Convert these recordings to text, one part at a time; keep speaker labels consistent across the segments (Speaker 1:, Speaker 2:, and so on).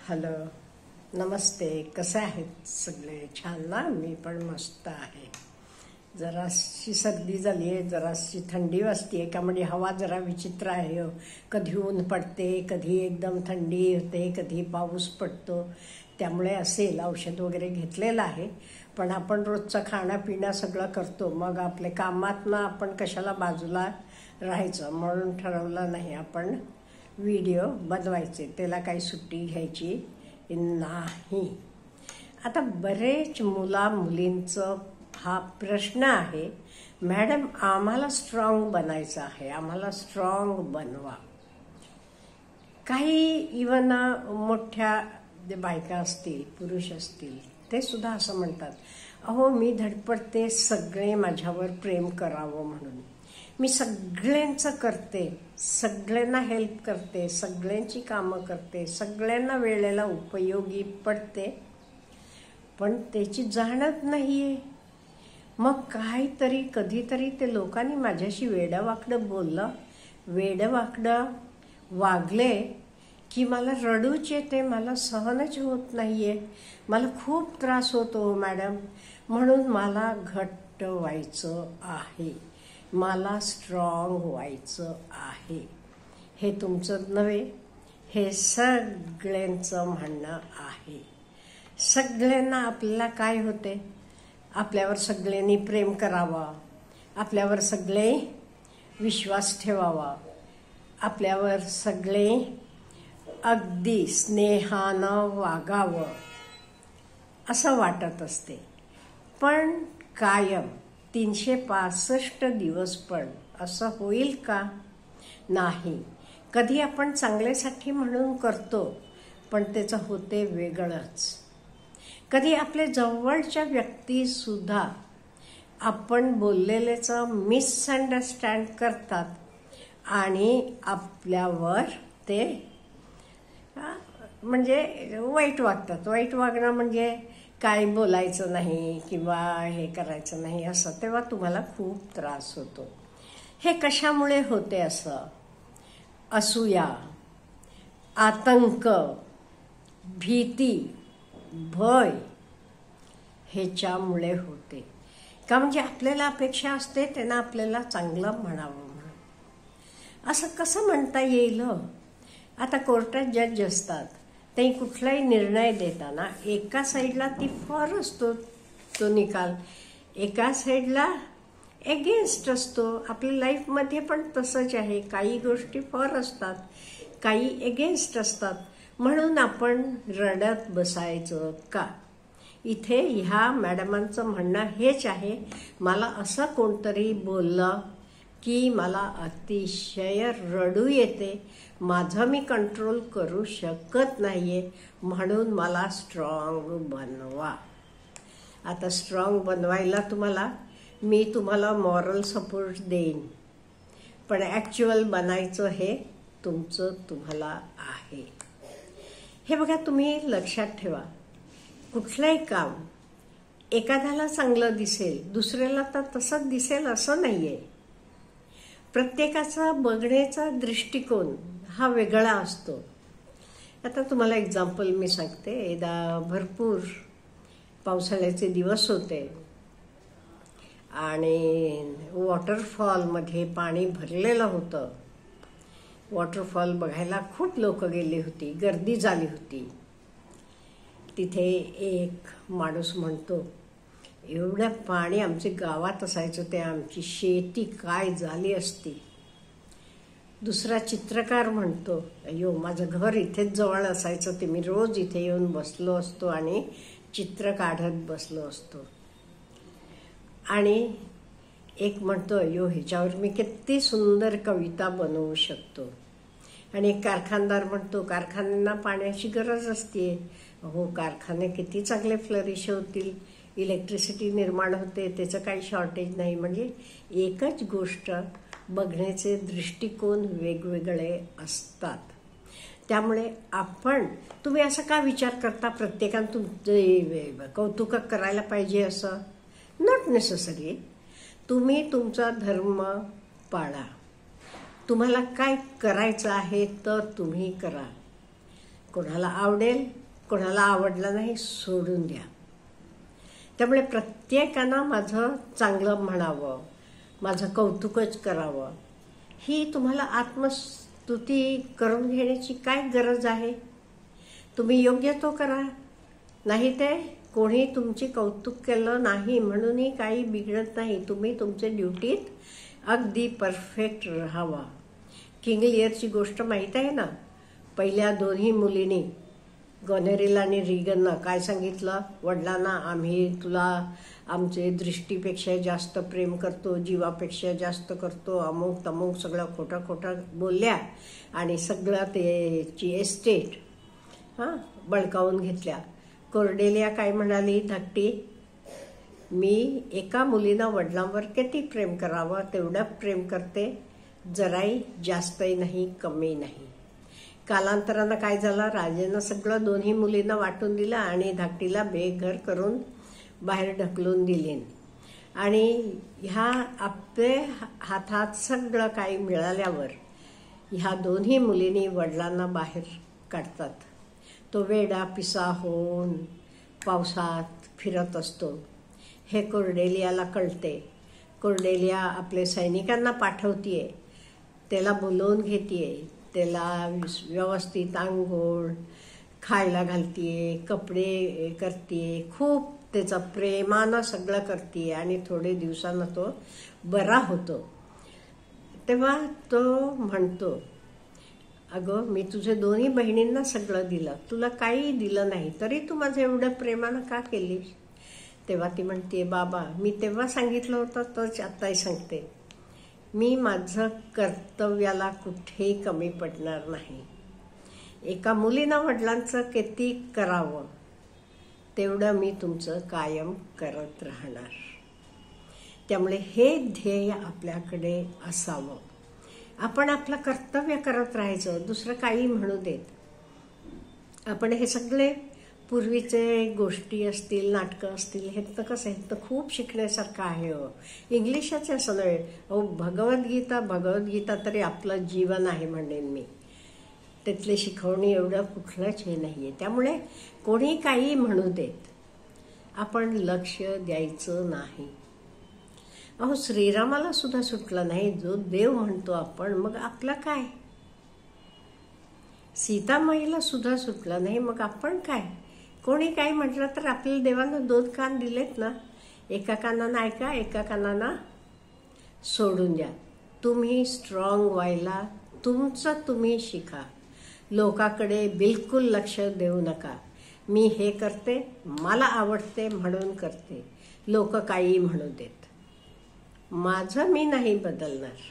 Speaker 1: Hello, नमस्ते. कसे आहेत सगळे? छान ना? मी पण मस्त आहे. जराशी सर्दी झाली आहे, जराशी थंडी वाजते का, म्हणजे हवा जरा विचित्र आहे. कधी ऊन पडते, कधी एकदम थंडी होते, कधी पाऊस पडतो. त्यामुळे असेल. औषध वगैरे घेतलेलं आहे, पण आपण रोजचं खाणं पिणं सगळं करतो. मग आपले कामातनं आपण कशाला बाजूला राहायचं, म्हणून ठरवलं नाही आपण व्हिडिओ बनवायचे, त्याला काही सुट्टी घ्यायची नाही. आता बरेच मुलींचं हा प्रश्न आहे, मॅडम आम्हाला स्ट्रॉंग बनायचं आहे, आम्हाला स्ट्रॉंग बनवा. काही इवन मोठ्या बायका असतील, पुरुष असतील, ते सुद्धा असं म्हणतात, अहो मी धडपडते सगळे माझ्यावर प्रेम करावं म्हणून. मी सगळ्यांचं करते, सगळ्यांना हेल्प करते, सगळ्यांची कामं करते, सगळ्यांना वेळेला उपयोगी पडते, पण त्याची जाणच नाहीये. मग काहीतरी कधीतरी ते लोकांनी माझ्याशी वेडंवाकडं बोललं, वेडंवाकडं वागले की मला रडूच येते, मला सहनच होत नाहीये, मला खूप त्रास होतो मॅडम. म्हणून मला घट्ट व्हायचं आहे, मला स्ट्रॉंग व्हायचं आहे. हे तुमचं नव्हे, हे सगळ्यांचं म्हणणं आहे. सगळ्यांना आपल्याला काय होते, आपल्यावर सगळ्यांनी प्रेम करावं, आपल्यावर सगळे विश्वास ठेवावा, आपल्यावर सगळे अगदी स्नेहानं वागावं असं वाटत असते. पण कायम 365 दिवस पण असं होईल का? नाही. कधी आपण चांगल्यासाठी म्हणून करतो, पण त्याचं होते वेगळंच. कधी आपल्या जवळच्या व्यक्ती सुद्धा आपण बोललेल्याचं मिसअंडरस्टँड करतात आणि आपल्यावर ते म्हणजे वाईट वागतात. वाईट वागणं म्हणजे काय बोलायचं नाही किंवा हे करायचं नाही असं, तेव्हा तुम्हाला खूप त्रास होतो. हे कशामुळे होते असं? असूया, आतंक, भीती, भय ह्याच्यामुळे होते. का म्हणजे आपल्याला अपेक्षा असते त्यांना आपल्याला चांगलं म्हणावं म्हणून. असं कसं म्हणता येईल? आता कोर्टात जज असतात, ते कुठलाही निर्णय देताना एका साईडला ती फॉर असतो तो निकाल, एका साईडला एगेन्स्ट असतो. आपल्या लाईफमध्ये पण तसंच आहे, काही गोष्टी फॉर असतात, काही एगेन्स्ट असतात. म्हणून आपण रडत बसायचं का? इथे ह्या मॅडमांचं म्हणणं हेच आहे, मला असं कोणतरी बोललं की मला अतिशय रडू येते, माझं मी कंट्रोल करू शकत नाहीये, म्हणून मला स्ट्रॉंग बनवा. आता स्ट्रॉंग बनवायला मी तुम्हाला मॉरल सपोर्ट देईन, पण ॲक्च्युअल बनायचं हे तुमचं तुम्हाला आहे. हे बघा, तुम्ही लक्षात ठेवा, कुठलंही काम एखाद्याला चांगलं दिसेल, दुसऱ्याला तर तसंच दिसेल असं नाहीये. प्रत्येकाचा बघण्याचा दृष्टिकोन हा वेगळा असतो. आता तुम्हाला एक्झाम्पल मी सांगते. एकदा भरपूर पावसाळ्याचे दिवस होते आणि वॉटरफॉलमध्ये पाणी भरलेलं होतं. वॉटरफॉल बघायला खूप लोक गेली होती, गर्दी झाली होती. तिथे एक माणूस म्हणतो, एवढं पाणी आमच्या गावात असायचं ते आमची शेती काय झाली असती. दुसरा चित्रकार म्हणतो, अय्यो माझं घर इथेच जवळ असायचं, ते मी रोज इथे येऊन बसलो असतो आणि चित्र काढत बसलो असतो. आणि एक म्हणतो, अय्यो ह्याच्यावर मी किती सुंदर कविता बनवू शकतो. आणि एक कारखानदार म्हणतो, कारखान्यांना पाण्याची गरज असते. हो, कारखाने किती चांगले फ्लरिश होतील, इलेक्ट्रिसिटी निर्माण होते, त्याचं काही शॉर्टेज नाही. म्हणजे एकच गोष्ट बघण्याचे दृष्टिकोन वेगवेगळे असतात. त्यामुळे तुम्ही असं का विचार करता प्रत्येकानं तुमचे कौतुक करायला पाहिजे असं? Not necessary. तुम्ही तुमचा धर्म पाळा, तुम्हाला काय करायचं आहे तर तुम्ही करा. कोणाला आवडेल, कोणाला आवडलं नाही, सोडून द्या. त्यामुळे प्रत्येकानं माझं चांगलं म्हणावं, माझं कौतुकच करावं, ही तुम्हाला आत्मस्तुती करून घेण्याची काय गरज आहे? तुम्ही योग्य तो करा. नाही ते कोणी तुमची कौतुक केलं नाही म्हणूनही काही बिघडत नाही. तुम्ही तुमच्या ड्युटीत अगदी परफेक्ट राहावा. किंग लिअरची गोष्ट माहीत आहे ना? पहिल्या दोन्ही मुलींनी गॉनेरिल आणि रीगनना काय सांगितलं? वडिलांना, आम्ही तुला आमचे दृष्टीपेक्षा जास्त प्रेम करतो, जीवापेक्षा जास्त करतो, अमुक तमुक सगळं खोटं खोटं बोलल्या आणि सगळं त्याची एस्टेट बळकावून घेतल्या. कोर्डेलिया काय म्हणाली? धाकटी, मी एका मुलीनं वडिलांवर किती प्रेम करावं तेवढं प्रेम करते, जराही जास्तही नाही, कमी नाही. कालांतरानं काय झालं? राजेनं सगळं दोन्ही मुलींना वाटून दिलं आणि धाकटीला बेघर करून बाहेर ढकलून दिले. आणि ह्या आपल्या हातात सगळं काही मिळाल्यावर ह्या दोन्ही मुलींनी वडिलांना बाहेर काढतात. तो वेडा पिसा होऊन पावसात फिरत असतो हे कोर्डेलियाला कळते. कोर्डेलिया आपले सैनिकांना पाठवतीये, त्याला बोलवून घेतीये, त्याला व्यवस्थित आंघोळ खायला घालतीये, कपडे करतीये, खूप त्याचं प्रेमानं सगळं करतीये आणि थोडे दिवसानं तो बरा होतो. तेव्हा तो म्हणतो, अगं मी तुझे दोन्ही बहिणींना सगळं दिलं, तुला काही दिलं नाही, तरी तू माझं एवढं प्रेमानं का केलीस? तेव्हा ती म्हणते, बाबा मी तेव्हा सांगितलं होतं तोच आत्ताही सांगते, मी माझं कर्तव्याला कुठेही कमी पडणार नाही. एका मुलीनं वडिलांचं किती करावं तेवढं मी तुमचं कायम करत राहणार. त्यामुळे हे ध्येय आपल्याकडे असावं. आपण आपलं कर्तव्य करत राहायचं, दुसरं काही म्हणू देत. आपण हे सगळे पूर्वीचे गोष्टी असतील, नाटकं असतील, हे तर कसं आहे, तर खूप शिकण्यासारखं आहे. इंग्लिशच असं नव्हे, भगवद्गीता तरी आपलं जीवन आहे म्हणेन मी. त्यातले शिकवणी एवढं कुठलंच हे नाहीये. त्यामुळे कोणी काही म्हणू देत, आपण लक्ष द्यायचं नाही. अहो श्रीरामाला सुद्धा सुटलं नाही, जो देव म्हणतो आपण, मग आपलं काय? सीतामाईला सुद्धा सुटलं नाही, मग आपण काय? कोणी काय म्हटलं तर आपल्याला देवानं 2 कान दिलेत ना, एका कानानं ऐका, एका कानानं सोडून द्या. तुम्ही स्ट्रॉंग व्हायला तुमचं तुम्ही शिका. लोकांकडे बिलकुल लक्ष देऊ नका. मी हे करते, मला आवडते म्हणून करते, लोक काही म्हणू देत, माझं मी नाही बदलणार.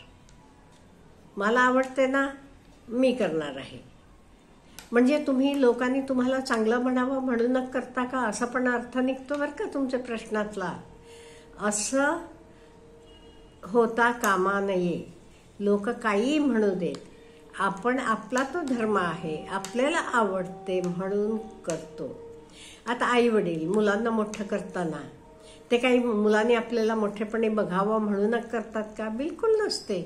Speaker 1: मला आवडते ना, मी करणार आहे. म्हणजे तुम्ही लोकांनी तुम्हाला चांगलं म्हणावं म्हणूनच करता का, असा पण अर्थ निघतो बरं का तुमच्या प्रश्नातला. असं होता कामा नये. लोक काही म्हणू देत, आपण आपला तो धर्म आहे, आपल्याला आवडते म्हणून करतो. आता आई वडील मुलांना मोठं करताना ते काही मुलांनी आपल्याला मोठेपणे बघावं म्हणूनच करतात का? बिलकुल नसते.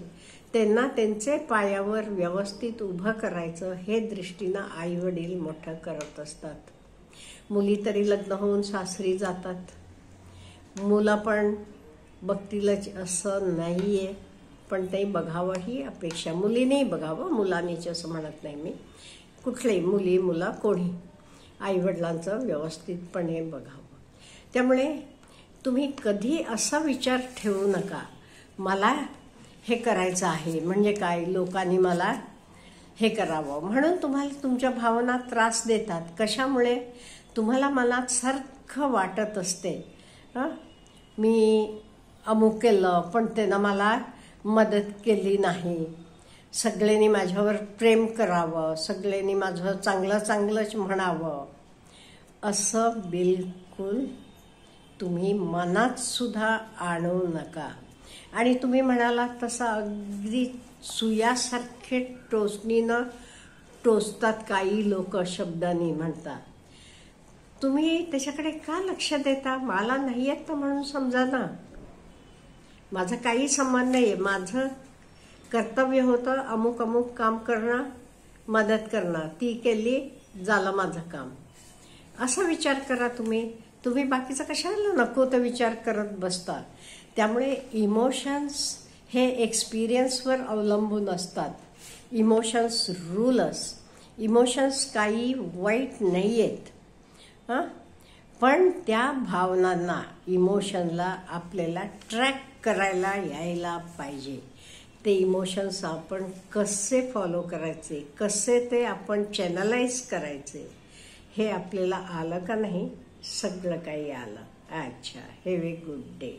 Speaker 1: त्यांना त्यांचे पायावर व्यवस्थित उभं करायचं हे दृष्टीनं आई वडील मोठं करत असतात. मुली तरी लग्न होऊन सासरी जातात, मुलं पण बघतीलच असं नाहीये, पण ते बघावं ही अपेक्षा. मुलीनेही बघावं, मुलांनीच असं म्हणत नाही मी. कुठलेही मुली मुलं कोणी आईवडिलांचं व्यवस्थितपणे बघावं. त्यामुळे तुम्ही कधी असा विचार ठेवू नका, मला हे करायचं आहे म्हणजे काय, लोकांनी मला हे करावं म्हणून तुम्हाला तुमच्या भावना त्रास देतात. कशामुळे? तुम्हाला मनात सारखं वाटत असते, मी अमुक केलं पण त्यानं मला मदत केली नाही, सगळ्यांनी माझ्यावर प्रेम करावं, सगळ्यांनी माझं चांगलं चांगलंच म्हणावं, असं बिलकुल तुम्ही मनात सुद्धा आणू नका. आणि तुम्ही म्हणाला तसं अगदी सुयासारखे टोचणीनं टोचतात काही लोक, शब्दांनी म्हणतात. तुम्ही त्याच्याकडे का लक्ष देता? मला नाही येत म्हणून समजा ना, माझं काही संबंध नाही. माझं कर्तव्य होतं अमुक अमुक काम करणं, मदत करणं, ती केली झालं माझं काम, असा विचार करा तुम्ही. तुम्ही बाकीचा कशाला नको तर विचार करत बसता. त्यामुळे इमोशन्स हे एक्सपिरियन्सवर अवलंबून असतात. इमोशन्स रूलच. इमोशन्स काही वाईट नाही आहेत, हां, पण त्या भावनांना, इमोशनला आपल्याला ट्रॅक करायला यायला पाहिजे. ते इमोशन्स आपण कसे फॉलो करायचे, कसे ते आपण चॅनलाइज करायचे, हे आपल्याला आलं का नाही? सगळं काही आलं. अच्छा, हॅव ए गुड डे.